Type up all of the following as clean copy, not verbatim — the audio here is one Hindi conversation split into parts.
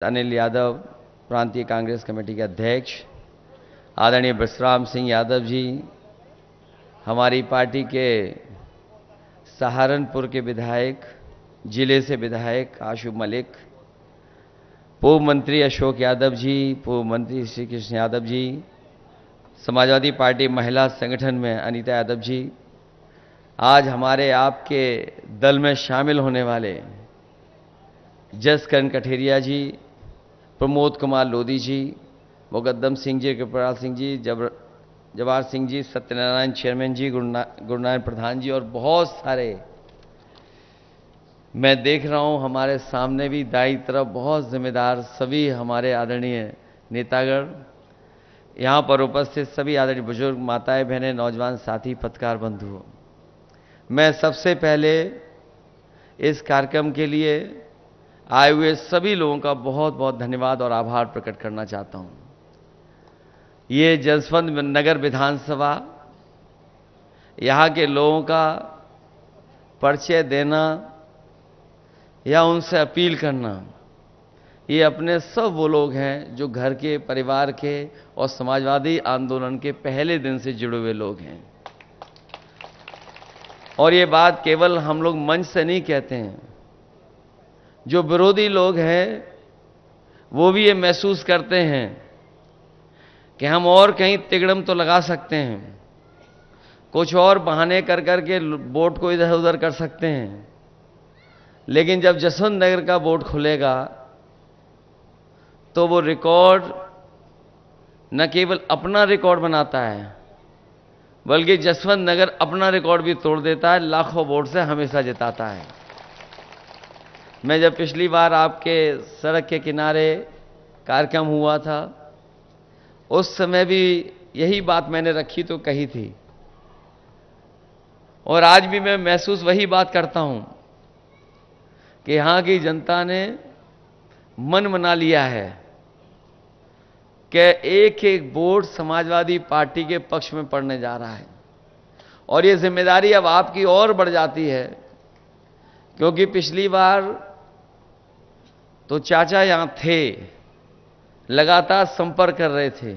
अनिल यादव, प्रांतीय कांग्रेस कमेटी के अध्यक्ष, आदरणीय बसराम सिंह यादव जी, हमारी पार्टी के सहारनपुर के विधायक, जिले से विधायक आशु मलिक, पूर्व मंत्री अशोक यादव जी, पूर्व मंत्री श्री कृष्ण यादव जी, समाजवादी पार्टी महिला संगठन में अनीता यादव जी, आज हमारे आपके दल में शामिल होने वाले जसकरण कठेरिया जी, प्रमोद कुमार लोधी जी, मुकद्दम सिंह जी, कृपाल सिंह जी, जवाहर सिंह जी, सत्यनारायण चेयरमैन जी, गुरुनारायण प्रधान जी और बहुत सारे मैं देख रहा हूं हमारे सामने भी दाई तरफ बहुत जिम्मेदार सभी हमारे आदरणीय नेतागण, यहां पर उपस्थित सभी आदरणीय बुजुर्ग, माताएं, बहनें, नौजवान साथी, पत्रकार बंधु, मैं सबसे पहले इस कार्यक्रम के लिए आए हुए सभी लोगों का बहुत बहुत धन्यवाद और आभार प्रकट करना चाहता हूं। ये जसवंत नगर विधानसभा, यहां के लोगों का परिचय देना या उनसे अपील करना, ये अपने सब वो लोग हैं जो घर के, परिवार के और समाजवादी आंदोलन के पहले दिन से जुड़े हुए लोग हैं। और ये बात केवल हम लोग मंच से नहीं कहते हैं, जो विरोधी लोग हैं वो भी ये महसूस करते हैं कि हम और कहीं तिगड़म तो लगा सकते हैं, कुछ और बहाने कर करके वोट को इधर उधर कर सकते हैं, लेकिन जब जसवंत नगर का वोट खुलेगा तो वो रिकॉर्ड न केवल अपना रिकॉर्ड बनाता है, बल्कि जसवंत नगर अपना रिकॉर्ड भी तोड़ देता है, लाखों वोट से हमेशा जिताता है। मैं जब पिछली बार आपके सड़क के किनारे कार्यक्रम हुआ था, उस समय भी यही बात मैंने रखी तो कही थी, और आज भी मैं महसूस वही बात करता हूं कि यहां की जनता ने मन बना लिया है कि एक एक वोट समाजवादी पार्टी के पक्ष में पड़ने जा रहा है। और ये जिम्मेदारी अब आपकी और बढ़ जाती है, क्योंकि पिछली बार तो चाचा यहां थे, लगातार संपर्क कर रहे थे।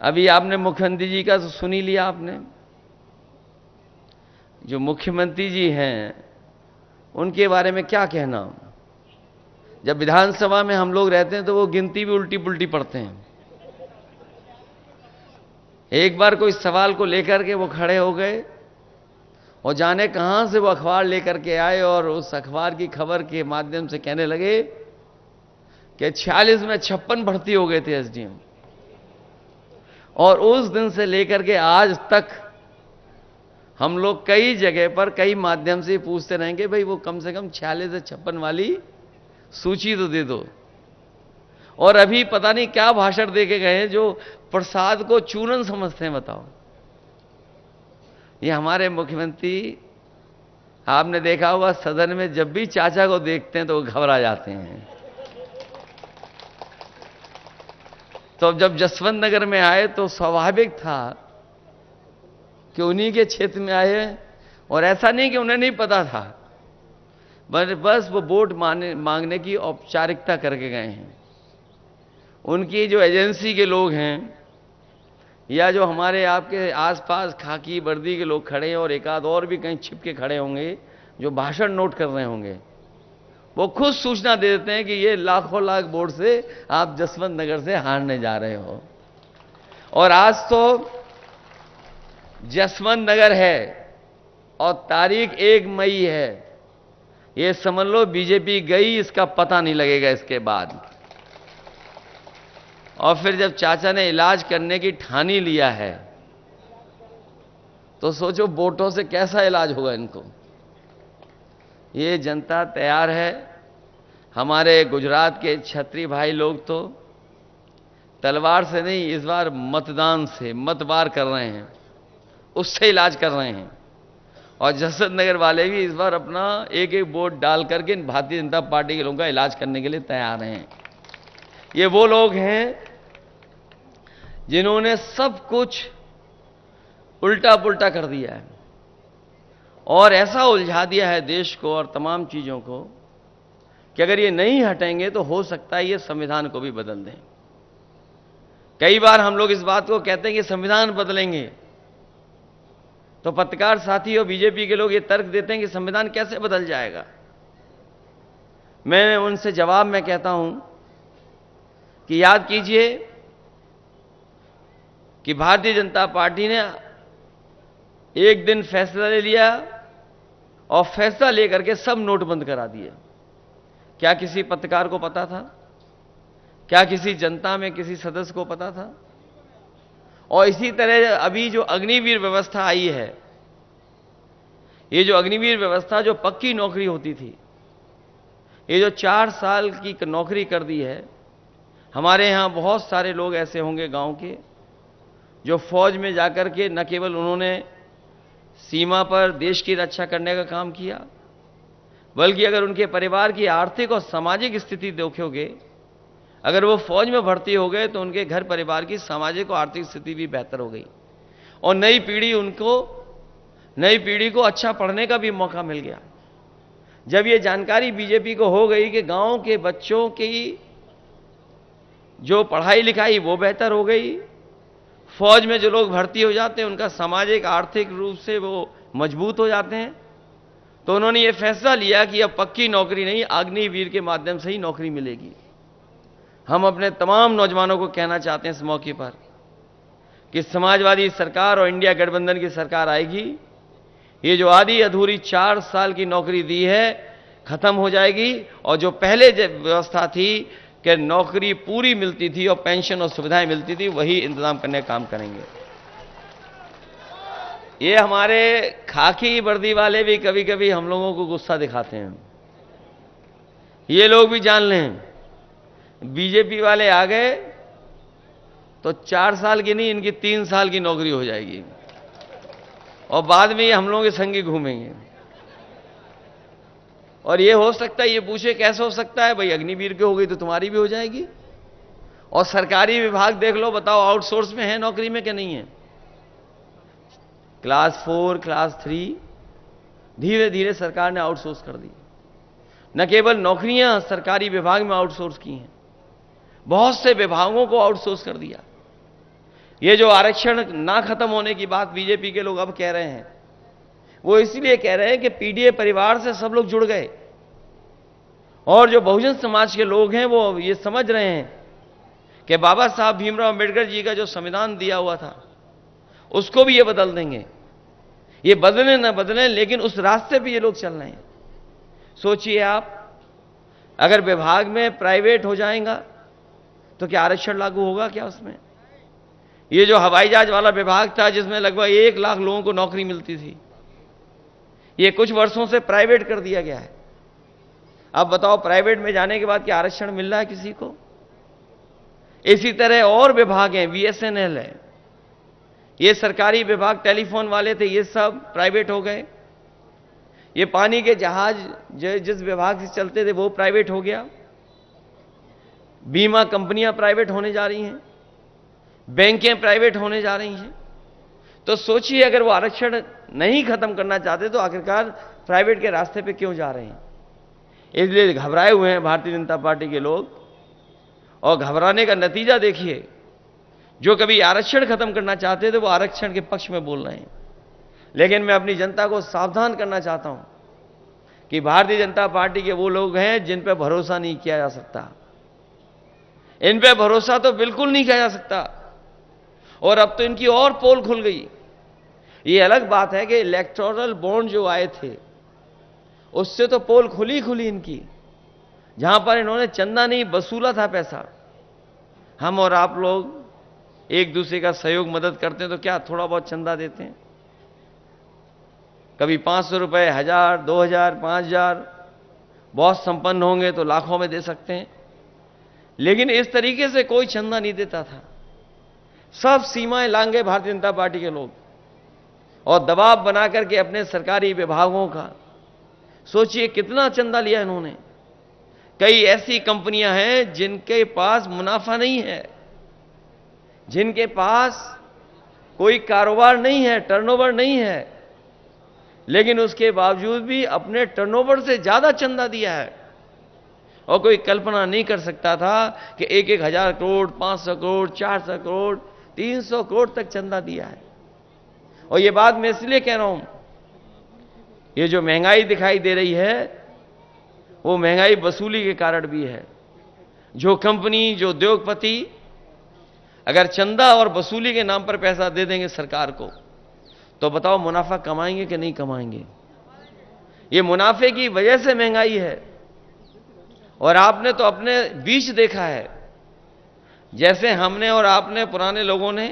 अभी आपने मुख्यमंत्री जी का तो सुन ही लिया आपने। जो मुख्यमंत्री जी हैं उनके बारे में क्या कहना। जब विधानसभा में हम लोग रहते हैं तो वो गिनती भी उल्टी पुल्टी पढ़ते हैं। एक बार कोई सवाल को लेकर के वो खड़े हो गए और जाने कहां से वो अखबार लेकर के आए और उस अखबार की खबर के माध्यम से कहने लगे कि 46 में 56 भर्ती हो गए थे एसडीएम। और उस दिन से लेकर के आज तक हम लोग कई जगह पर कई माध्यम से पूछते रहेंगे, भाई वो कम से कम 46 से 56 वाली सूची तो दे दो। और अभी पता नहीं क्या भाषण दे के गए जो प्रसाद को चूरन समझते हैं। बताओ, ये हमारे मुख्यमंत्री, आपने देखा होगा सदन में जब भी चाचा को देखते हैं तो वो घबरा जाते हैं। तो जब जसवंत नगर में आए तो स्वाभाविक था कि उन्हीं के क्षेत्र में आए, और ऐसा नहीं कि उन्हें नहीं पता था, बस वो वोट मांगने की औपचारिकता करके गए हैं। उनकी जो एजेंसी के लोग हैं या जो हमारे आपके आसपास खाकी वर्दी के लोग खड़े हैं और एक आध और भी कहीं छिप के खड़े होंगे जो भाषण नोट कर रहे होंगे, वो खुद सूचना दे देते हैं कि ये लाखों लाख वोट से आप जसवंत नगर से हारने जा रहे हो। और आज तो जसवंत नगर है और तारीख 1 मई है। ये समझ लो बीजेपी गई, इसका पता नहीं लगेगा इसके बाद। और फिर जब चाचा ने इलाज करने की ठानी लिया है तो सोचो वोटों से कैसा इलाज होगा इनको। ये जनता तैयार है। हमारे गुजरात के क्षत्रिय भाई लोग तो तलवार से नहीं, इस बार मतदान से मतवार कर रहे हैं, उससे इलाज कर रहे हैं। और जसवंत नगर वाले भी इस बार अपना एक एक वोट डाल करके भारतीय जनता पार्टी के लोगों का इलाज करने के लिए तैयार हैं। ये वो लोग हैं जिन्होंने सब कुछ उल्टा पुल्टा कर दिया है और ऐसा उलझा दिया है देश को और तमाम चीजों को कि अगर ये नहीं हटेंगे तो हो सकता है ये संविधान को भी बदल दें। कई बार हम लोग इस बात को कहते हैं कि संविधान बदलेंगे, तो पत्रकार साथी और बीजेपी के लोग ये तर्क देते हैं कि संविधान कैसे बदल जाएगा। मैं उनसे जवाब में कहता हूं कि याद कीजिए कि भारतीय जनता पार्टी ने एक दिन फैसला ले लिया और फैसला लेकर के सब नोट बंद करा दिए। क्या किसी पत्रकार को पता था? क्या किसी जनता में किसी सदस्य को पता था? और इसी तरह अभी जो अग्निवीर व्यवस्था आई है, ये जो अग्निवीर व्यवस्था जो पक्की नौकरी होती थी, ये जो 4 साल की नौकरी कर दी है। हमारे यहां बहुत सारे लोग ऐसे होंगे गांव के जो फौज में जाकर के न केवल उन्होंने सीमा पर देश की रक्षा करने का काम किया, बल्कि अगर उनके परिवार की आर्थिक और सामाजिक स्थिति देखोगे, अगर वो फौज में भर्ती हो गए तो उनके घर परिवार की सामाजिक और आर्थिक स्थिति भी बेहतर हो गई और नई पीढ़ी को अच्छा पढ़ने का भी मौका मिल गया। जब ये जानकारी बीजेपी को हो गई कि गांव के बच्चों की जो पढ़ाई लिखाई वो बेहतर हो गई, फौज में जो लोग भर्ती हो जाते हैं उनका सामाजिक आर्थिक रूप से वो मजबूत हो जाते हैं, तो उन्होंने ये फैसला लिया कि अब पक्की नौकरी नहीं, अग्निवीर के माध्यम से ही नौकरी मिलेगी। हम अपने तमाम नौजवानों को कहना चाहते हैं इस मौके पर कि समाजवादी सरकार और इंडिया गठबंधन की सरकार आएगी, ये जो आधी अधूरी 4 साल की नौकरी दी है खत्म हो जाएगी और जो पहले व्यवस्था थी कि नौकरी पूरी मिलती थी और पेंशन और सुविधाएं मिलती थी, वही इंतजाम करने का काम करेंगे। ये हमारे खाकी वर्दी वाले भी कभी कभी हम लोगों को गुस्सा दिखाते हैं। ये लोग भी जान लें, बीजेपी वाले आ गए तो 4 साल की नहीं, इनकी 3 साल की नौकरी हो जाएगी और बाद में ये हम लोगों के संगी घूमेंगे। और ये हो सकता है, ये पूछे कैसे हो सकता है? भाई अग्निवीर की हो गई तो तुम्हारी भी हो जाएगी। और सरकारी विभाग देख लो, बताओ आउटसोर्स में है नौकरी में कि नहीं है? क्लास 4, क्लास 3 धीरे धीरे सरकार ने आउटसोर्स कर दी। न केवल नौकरियां सरकारी विभाग में आउटसोर्स की हैं, बहुत से विभागों को आउटसोर्स कर दिया। ये जो आरक्षण ना खत्म होने की बात बीजेपी के लोग अब कह रहे हैं, वो इसलिए कह रहे हैं कि पीडीए परिवार से सब लोग जुड़ गए और जो बहुजन समाज के लोग हैं वो ये समझ रहे हैं कि बाबा साहब भीमराव अंबेडकर जी का जो संविधान दिया हुआ था उसको भी ये बदल देंगे। ये बदले ना बदलें, लेकिन उस रास्ते पे ये लोग चल रहे हैं। सोचिए आप, अगर विभाग में प्राइवेट हो जाएगा तो क्या आरक्षण लागू होगा क्या उसमें? ये जो हवाई जहाज वाला विभाग था जिसमें लगभग 1 लाख लोगों को नौकरी मिलती थी, ये कुछ वर्षों से प्राइवेट कर दिया गया है। अब बताओ, प्राइवेट में जाने के बाद क्या आरक्षण मिल रहा है किसी को? इसी तरह और विभाग हैं, बीएसएनएल है, ये सरकारी विभाग, टेलीफोन वाले थे, ये सब प्राइवेट हो गए। ये पानी के जहाज जिस विभाग से चलते थे वो प्राइवेट हो गया। बीमा कंपनियां प्राइवेट होने जा रही हैं, बैंकें प्राइवेट होने जा रही हैं। तो सोचिए, अगर वो आरक्षण नहीं खत्म करना चाहते तो आखिरकार प्राइवेट के रास्ते पे क्यों जा रहे हैं? इसलिए घबराए हुए हैं भारतीय जनता पार्टी के लोग। और घबराने का नतीजा देखिए, जो कभी आरक्षण खत्म करना चाहते थे वो आरक्षण के पक्ष में बोल रहे हैं। लेकिन मैं अपनी जनता को सावधान करना चाहता हूं कि भारतीय जनता पार्टी के वो लोग हैं जिन पर भरोसा नहीं किया जा सकता। इन पे भरोसा तो बिल्कुल नहीं किया जा सकता। और अब तो इनकी और पोल खुल गई। ये अलग बात है कि इलेक्टोरल बॉन्ड जो आए थे उससे तो पोल खुली इनकी, जहां पर इन्होंने चंदा नहीं वसूला था पैसा। हम और आप लोग एक दूसरे का सहयोग मदद करते हैं तो क्या थोड़ा बहुत चंदा देते हैं? कभी 500 रुपए, 1000, 2000, 5000, बहुत संपन्न होंगे तो लाखों में दे सकते हैं। लेकिन इस तरीके से कोई चंदा नहीं देता था। सब सीमाएं लांघे भारतीय जनता पार्टी के लोग और दबाव बना करके अपने सरकारी विभागों का, सोचिए कितना चंदा लिया इन्होंने। कई ऐसी कंपनियां हैं जिनके पास मुनाफा नहीं है, जिनके पास कोई कारोबार नहीं है, टर्नओवर नहीं है, लेकिन उसके बावजूद भी अपने टर्नओवर से ज्यादा चंदा दिया है। और कोई कल्पना नहीं कर सकता था कि 1,000 करोड़, 500 करोड़, 400 करोड़, 300 करोड़ तक चंदा दिया है। और ये बात मैं इसलिए कह रहा हूं, ये जो महंगाई दिखाई दे रही है वो महंगाई वसूली के कारण भी है। जो कंपनी, जो उद्योगपति अगर चंदा और वसूली के नाम पर पैसा दे देंगे सरकार को, तो बताओ मुनाफा कमाएंगे कि नहीं कमाएंगे? ये मुनाफे की वजह से महंगाई है। और आपने तो अपने बीच देखा है, जैसे हमने और आपने पुराने लोगों ने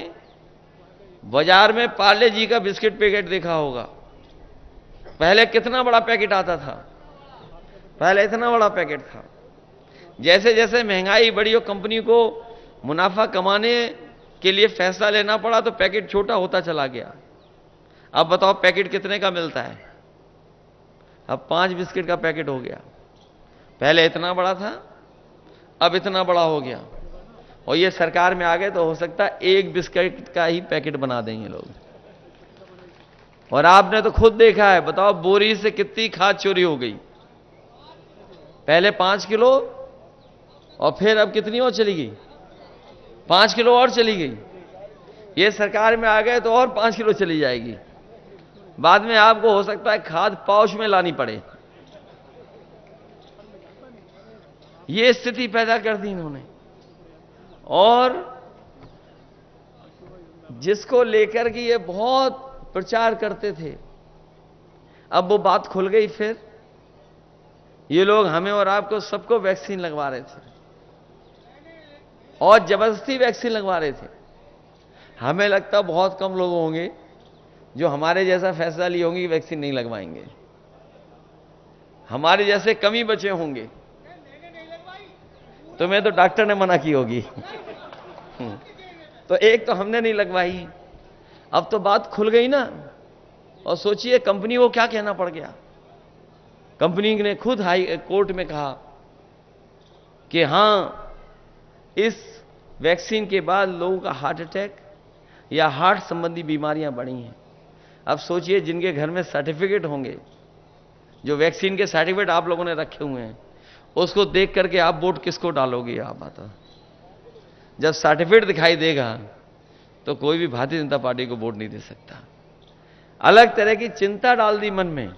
बाजार में पार्ले जी का बिस्किट पैकेट देखा होगा। पहले कितना बड़ा पैकेट आता था, पहले इतना बड़ा पैकेट था। जैसे जैसे महंगाई बढ़ी और कंपनी को मुनाफा कमाने के लिए फैसला लेना पड़ा तो पैकेट छोटा होता चला गया। अब बताओ पैकेट कितने का मिलता है? अब 5 बिस्किट का पैकेट हो गया। पहले इतना बड़ा था, अब इतना बड़ा हो गया। और ये सरकार में आ गए तो हो सकता है 1 बिस्किट का ही पैकेट बना देंगे लोग। और आपने तो खुद देखा है, बताओ बोरी से कितनी खाद चोरी हो गई। पहले 5 किलो और फिर अब कितनी और चली गई? 5 किलो और चली गई। ये सरकार में आ गए तो और 5 किलो चली जाएगी। बाद में आपको हो सकता है खाद पाउच में लानी पड़े। ये स्थिति पैदा कर दी इन्होंने। और जिसको लेकर कि ये बहुत प्रचार करते थे, अब वो बात खुल गई। फिर ये लोग हमें और आपको सबको वैक्सीन लगवा रहे थे और जबरदस्ती वैक्सीन लगवा रहे थे। हमें लगता बहुत कम लोग होंगे जो हमारे जैसा फैसला लिए होंगे कि वैक्सीन नहीं लगवाएंगे। हमारे जैसे कम ही बचे होंगे। तुम्हें तो डॉक्टर ने मना की होगी तो एक तो हमने नहीं लगवाई। अब तो बात खुल गई ना। और सोचिए कंपनी को क्या कहना पड़ गया। कंपनी ने खुद हाई कोर्ट में कहा कि हां, इस वैक्सीन के बाद लोगों का हार्ट अटैक या हार्ट संबंधी बीमारियां बढ़ी हैं। अब सोचिए जिनके घर में सर्टिफिकेट होंगे, जो वैक्सीन के सर्टिफिकेट आप लोगों ने रखे हुए हैं, उसको देख करके आप वोट किसको डालोगे? आप बताओ। जब सर्टिफिकेट दिखाई देगा तो कोई भी भारतीय जनता पार्टी को वोट नहीं दे सकता। अलग तरह की चिंता डाल दी मन में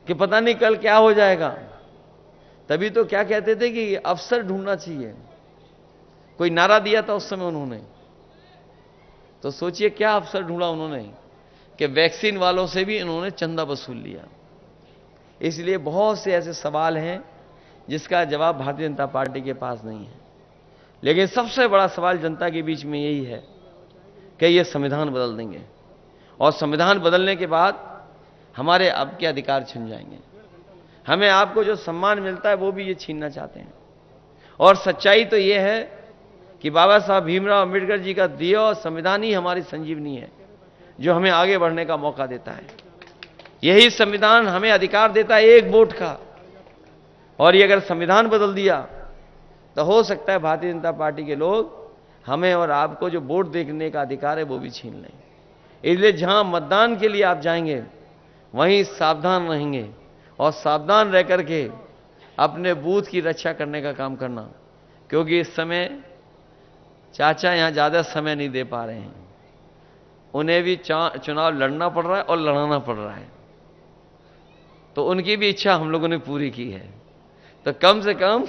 कि पता नहीं कल क्या हो जाएगा। तभी तो क्या कहते थे कि अफसर ढूंढना चाहिए, कोई नारा दिया था उस समय उन्होंने। तो सोचिए क्या अफसर ढूंढा उन्होंने कि वैक्सीन वालों से भी इन्होंने चंदा वसूल लिया। इसलिए बहुत से ऐसे सवाल हैं जिसका जवाब भारतीय जनता पार्टी के पास नहीं है। लेकिन सबसे बड़ा सवाल जनता के बीच में यही है कि ये संविधान बदल देंगे और संविधान बदलने के बाद हमारे अब के अधिकार छिन जाएंगे। हमें आपको जो सम्मान मिलता है वो भी ये छीनना चाहते हैं। और सच्चाई तो ये है कि बाबा साहब भीमराव अंबेडकर जी का दिया और संविधान ही हमारी संजीवनी है, जो हमें आगे बढ़ने का मौका देता है। यही संविधान हमें अधिकार देता है 1 वोट का। और ये अगर संविधान बदल दिया तो हो सकता है भारतीय जनता पार्टी के लोग हमें और आपको जो वोट देने का अधिकार है वो भी छीन लें। इसलिए जहां मतदान के लिए आप जाएंगे वहीं सावधान रहेंगे और सावधान रह करके अपने बूथ की रक्षा करने का काम करना। क्योंकि इस समय चाचा यहां ज्यादा समय नहीं दे पा रहे हैं, उन्हें भी चुनाव लड़ना पड़ रहा है और लड़ाना पड़ रहा है। तो उनकी भी इच्छा हम लोगों ने पूरी की है। तो कम से कम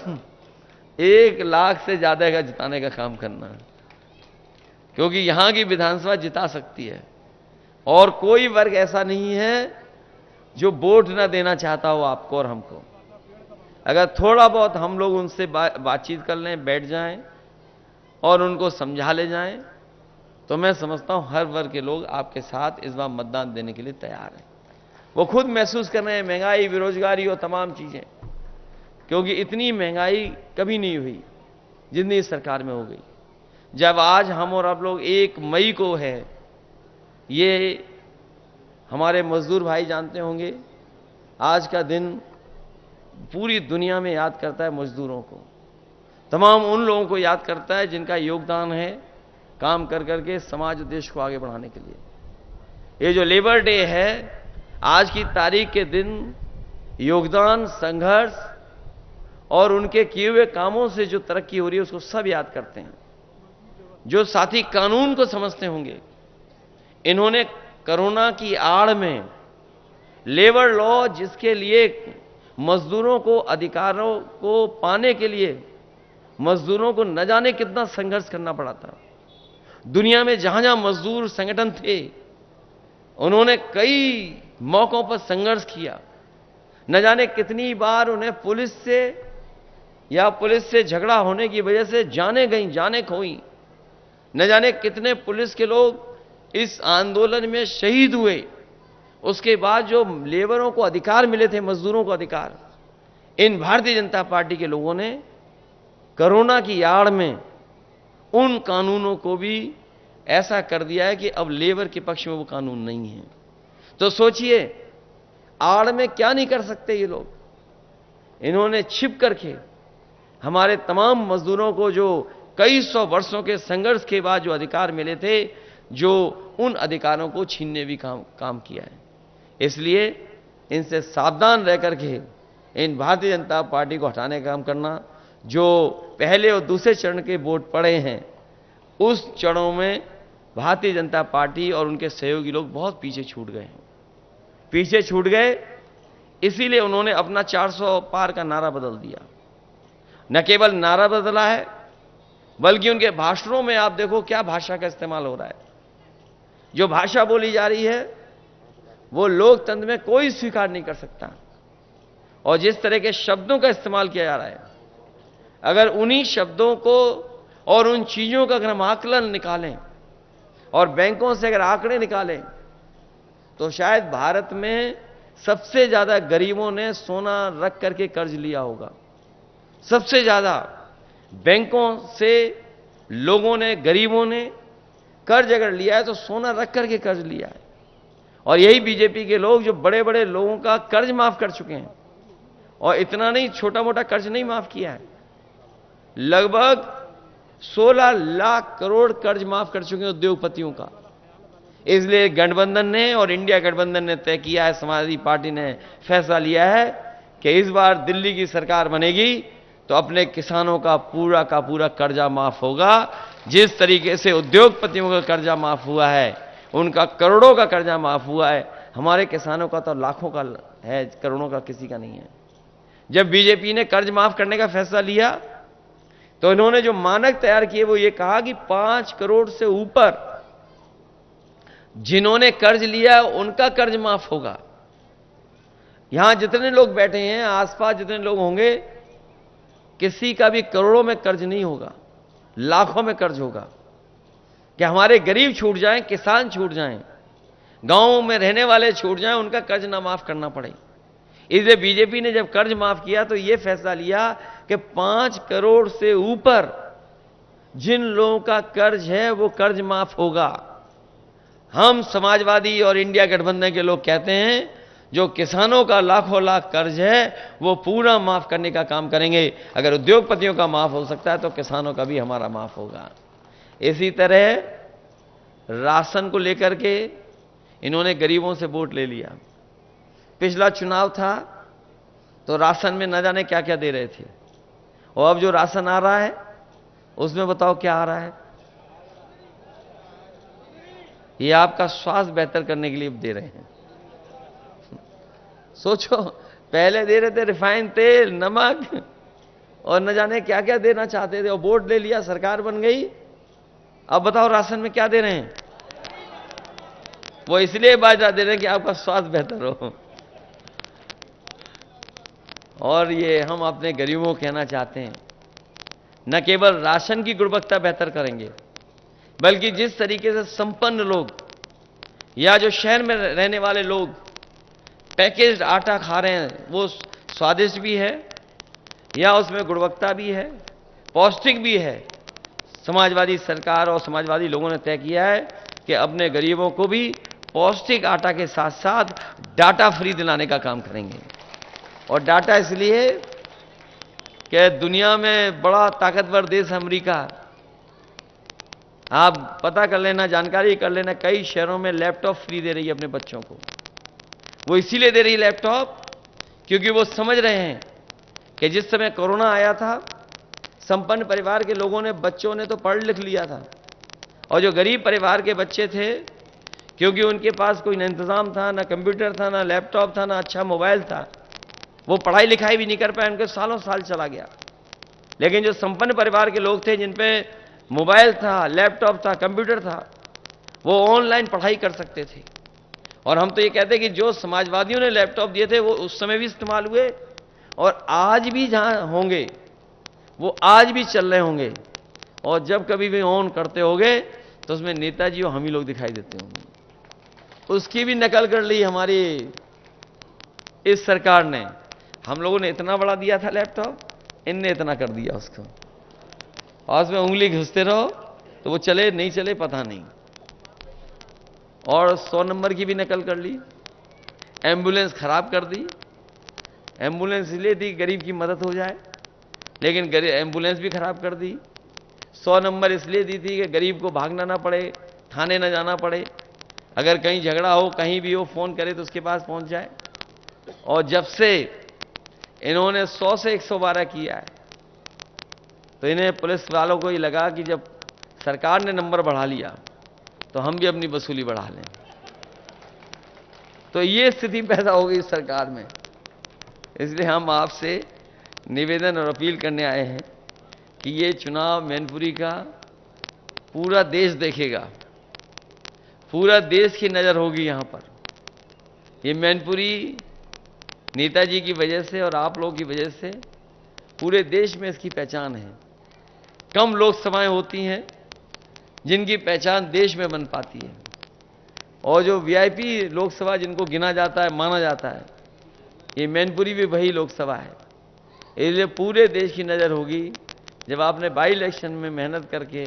1 लाख से ज्यादा का जिताने का काम करना, क्योंकि यहां की विधानसभा जिता सकती है। और कोई वर्ग ऐसा नहीं है जो वोट ना देना चाहता हो आपको और हमको। अगर थोड़ा बहुत हम लोग उनसे बातचीत कर लें, बैठ जाएं और उनको समझा ले जाएं, तो मैं समझता हूं हर वर्ग के लोग आपके साथ इस बार मतदान देने के लिए तैयार हैं। वो खुद महसूस कर रहे हैं महंगाई, बेरोजगारी और तमाम चीजें, क्योंकि इतनी महंगाई कभी नहीं हुई जितनी इस सरकार में हो गई। जब आज हम और आप लोग 1 मई को है, ये हमारे मजदूर भाई जानते होंगे, आज का दिन पूरी दुनिया में याद करता है मजदूरों को, तमाम उन लोगों को याद करता है जिनका योगदान है काम कर करके समाज और देश को आगे बढ़ाने के लिए। ये जो लेबर डे है, आज की तारीख के दिन योगदान, संघर्ष और उनके किए हुए कामों से जो तरक्की हो रही है उसको सब याद करते हैं। जो साथी कानून को समझते होंगे, इन्होंने कोरोना की आड़ में लेबर लॉ, जिसके लिए मजदूरों को अधिकारों को पाने के लिए मजदूरों को न जाने कितना संघर्ष करना पड़ा था। दुनिया में जहां जहां मजदूर संगठन थे, उन्होंने कई मौकों पर संघर्ष किया। न जाने कितनी बार उन्हें पुलिस से झगड़ा होने की वजह से जाने गई, जाने खोई। न जाने कितने पुलिस के लोग इस आंदोलन में शहीद हुए। उसके बाद जो लेबरों को अधिकार मिले थे, मजदूरों को अधिकार, इन भारतीय जनता पार्टी के लोगों ने कोरोना की आड़ में उन कानूनों को भी ऐसा कर दिया है कि अब लेबर के पक्ष में वो कानून नहीं है। तो सोचिए, आड़ में क्या नहीं कर सकते ये लोग। इन्होंने छिप करके हमारे तमाम मजदूरों को जो कई सौ वर्षों के संघर्ष के बाद जो अधिकार मिले थे, जो उन अधिकारों को छीनने भी काम किया है। इसलिए इनसे सावधान रह करके इन भारतीय जनता पार्टी को हटाने का काम करना। जो पहले और दूसरे चरण के वोट पड़े हैं, उस चरणों में भारतीय जनता पार्टी और उनके सहयोगी लोग बहुत पीछे छूट गए हैं। पीछे छूट गए, इसीलिए उन्होंने अपना 400 पार का नारा बदल दिया। न केवल नारा बदला है, बल्कि उनके भाषणों में आप देखो क्या भाषा का इस्तेमाल हो रहा है। जो भाषा बोली जा रही है वो लोकतंत्र में कोई स्वीकार नहीं कर सकता। और जिस तरह के शब्दों का इस्तेमाल किया जा रहा है, अगर उन्हीं शब्दों को और उन चीजों का अगर हम आकलन निकालें और बैंकों से अगर आंकड़े निकालें, तो शायद भारत में सबसे ज्यादा गरीबों ने सोना रख करके कर्ज लिया होगा। सबसे ज्यादा बैंकों से लोगों ने, गरीबों ने कर्ज अगर लिया है तो सोना रख करके कर्ज लिया है। और यही बीजेपी के लोग जो बड़े बड़े लोगों का कर्ज माफ कर चुके हैं, और इतना नहीं, छोटा मोटा कर्ज नहीं माफ किया है, लगभग 16 लाख करोड़ कर्ज माफ कर चुके हैं उद्योगपतियों का। इसलिए गठबंधन ने और इंडिया गठबंधन ने तय किया है, समाजवादी पार्टी ने फैसला लिया है कि इस बार दिल्ली की सरकार बनेगी तो अपने किसानों का पूरा कर्जा माफ होगा। जिस तरीके से उद्योगपतियों का कर्जा माफ हुआ है, उनका करोड़ों का कर्जा माफ हुआ है, हमारे किसानों का तो लाखों का है, करोड़ों का किसी का नहीं है। जब बीजेपी ने कर्ज माफ करने का फैसला लिया तो इन्होंने जो मानक तैयार किए वो ये कहा कि 5 करोड़ से ऊपर जिन्होंने कर्ज लिया उनका कर्ज माफ होगा। यहां जितने लोग बैठे हैं, आसपास जितने लोग होंगे, किसी का भी करोड़ों में कर्ज नहीं होगा, लाखों में कर्ज होगा। कि हमारे गरीब छूट जाएं, किसान छूट जाएं, गांवों में रहने वाले छूट जाएं, उनका कर्ज ना माफ करना पड़े। इसलिए बीजेपी ने जब कर्ज माफ किया तो यह फैसला लिया कि 5 करोड़ से ऊपर जिन लोगों का कर्ज है वो कर्ज माफ होगा। हम समाजवादी और इंडिया गठबंधन के लोग कहते हैं जो किसानों का लाखों लाख कर्ज है वो पूरा माफ करने का काम करेंगे। अगर उद्योगपतियों का माफ हो सकता है तो किसानों का भी हमारा माफ होगा। इसी तरह राशन को लेकर के इन्होंने गरीबों से वोट ले लिया। पिछला चुनाव था तो राशन में न जाने क्या क्या दे रहे थे, और अब जो राशन आ रहा है उसमें बताओ क्या आ रहा है। ये आपका स्वास्थ्य बेहतर करने के लिए दे रहे हैं। सोचो, पहले दे रहे थे रिफाइंड तेल, नमक और न जाने क्या क्या देना चाहते थे, और वोट ले लिया, सरकार बन गई। अब बताओ राशन में क्या दे रहे हैं। वो इसलिए बाजरा दे रहे हैं कि आपका स्वास्थ्य बेहतर हो। और ये हम अपने गरीबों को कहना चाहते हैं, न केवल राशन की गुणवत्ता बेहतर करेंगे, बल्कि जिस तरीके से संपन्न लोग या जो शहर में रहने वाले लोग पैकेज्ड आटा खा रहे हैं, वो स्वादिष्ट भी है या उसमें गुणवत्ता भी है, पौष्टिक भी है। समाजवादी सरकार और समाजवादी लोगों ने तय किया है कि अपने गरीबों को भी पौष्टिक आटा के साथ साथ डाटा फ्री दिलाने का काम करेंगे। और डाटा इसलिए कि दुनिया में बड़ा ताकतवर देश अमेरिका, आप पता कर लेना, जानकारी कर लेना, कई शहरों में लैपटॉप फ्री दे रही है अपने बच्चों को। वो इसीलिए दे रही है लैपटॉप क्योंकि वो समझ रहे हैं कि जिस समय कोरोना आया था, संपन्न परिवार के लोगों ने, बच्चों ने तो पढ़ लिख लिया था, और जो गरीब परिवार के बच्चे थे, क्योंकि उनके पास कोई न इंतजाम था, ना कंप्यूटर था, ना लैपटॉप था, ना अच्छा मोबाइल था, वो पढ़ाई लिखाई भी नहीं कर पाए, उनके सालों साल चला गया। लेकिन जो संपन्न परिवार के लोग थे, जिन पे मोबाइल था, लैपटॉप था, कंप्यूटर था, वो ऑनलाइन पढ़ाई कर सकते थे। और हम तो ये कहते हैं कि जो समाजवादियों ने लैपटॉप दिए थे वो उस समय भी इस्तेमाल हुए, और आज भी जहां होंगे वो आज भी चल रहे होंगे, और जब कभी भी ऑन करते होंगे तो उसमें नेताजी और हम ही लोग दिखाई देते होंगे। उसकी भी नकल कर ली हमारी इस सरकार ने। हम लोगों ने इतना बड़ा दिया था लैपटॉप, इनने इतना कर दिया उसको, और उसमें उंगली घुसते रहो तो वो चले नहीं चले पता नहीं। और 100 नंबर की भी नकल कर ली। एम्बुलेंस खराब कर दी। एम्बुलेंस इसलिए दी गरीब की मदद हो जाए, लेकिन एम्बुलेंस भी खराब कर दी। 100 नंबर इसलिए दी थी कि गरीब को भागना ना पड़े, थाने ना जाना पड़े, अगर कहीं झगड़ा हो, कहीं भी हो, फोन करे तो उसके पास पहुंच जाए। और जब से इन्होंने 100 से 112 किया है, तो इन्हें पुलिस वालों को ही लगा कि जब सरकार ने नंबर बढ़ा लिया तो हम भी अपनी वसूली बढ़ा लें। तो ये स्थिति पैदा हो गई सरकार में। इसलिए हम आपसे निवेदन और अपील करने आए हैं कि ये चुनाव मैनपुरी का पूरा देश देखेगा, पूरा देश की नजर होगी यहां पर। ये मैनपुरी नेताजी की वजह से और आप लोगों की वजह से पूरे देश में इसकी पहचान है। कम लोकसभाएं होती हैं जिनकी पहचान देश में बन पाती है, और जो वीआईपी लोकसभा जिनको गिना जाता है, माना जाता है, ये मैनपुरी भी वही लोकसभा है। इसलिए पूरे देश की नज़र होगी। जब आपने बाई इलेक्शन में मेहनत करके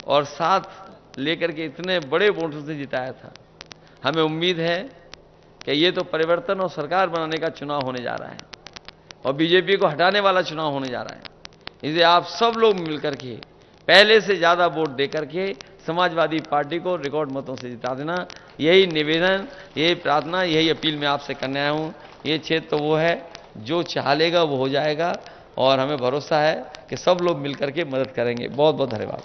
और साथ लेकर के इतने बड़े वोटों से जिताया था, हमें उम्मीद है कि ये तो परिवर्तन और सरकार बनाने का चुनाव होने जा रहा है, और बीजेपी को हटाने वाला चुनाव होने जा रहा है। इसलिए आप सब लोग मिलकर के पहले से ज़्यादा वोट देकर के समाजवादी पार्टी को रिकॉर्ड मतों से जिता देना। यही निवेदन, यही प्रार्थना, यही अपील मैं आपसे करने आया हूँ। ये क्षेत्र तो वो है जो चाह लेगा वो हो जाएगा, और हमें भरोसा है कि सब लोग मिलकर के मदद करेंगे। बहुत बहुत धन्यवाद।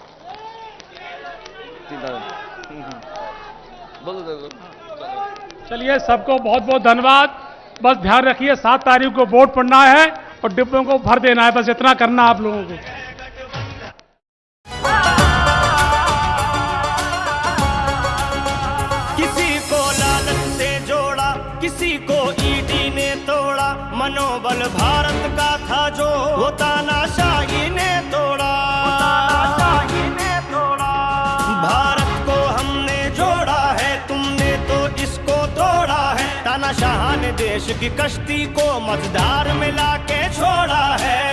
चलिए, सबको बहुत बहुत धन्यवाद। बस ध्यान रखिए 7 तारीख को वोट पड़ना है और डिब्बों को भर देना है, बस इतना करना आप लोगों को। किसी को लालच से जोड़ा, किसी को ईडी ने तोड़ा, मनोबल भारत का था जो वो तानाशाही ने तोड़ा। भारत को हमने जोड़ा है, तुमने तो इसको तोड़ा है। तानाशाह ने देश की कश्ती को मझधार में लाके छोड़ा है।